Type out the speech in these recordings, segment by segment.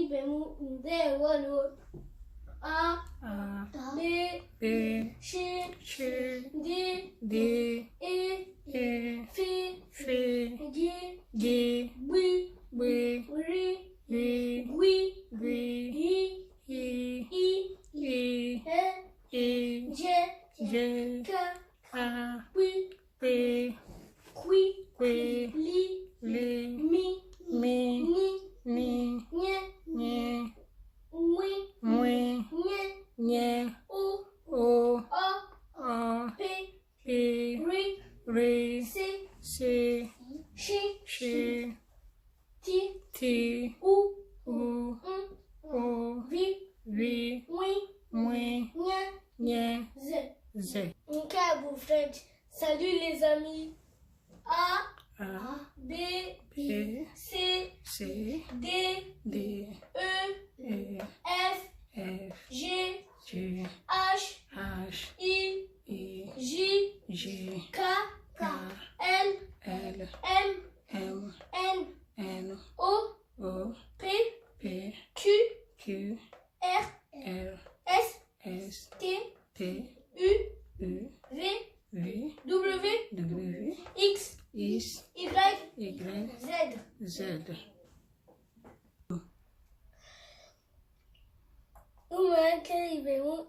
be mu nde wano A B C D E F G B R J K P T U V Z. Nkabou French. Salut les amis. A B C D E F G H I J K L M N O P Q R S T U V W X Y Z.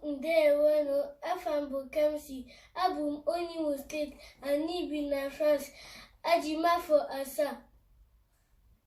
Nde wano afambo kamsi abum oni musket ani bina France ajima for asa.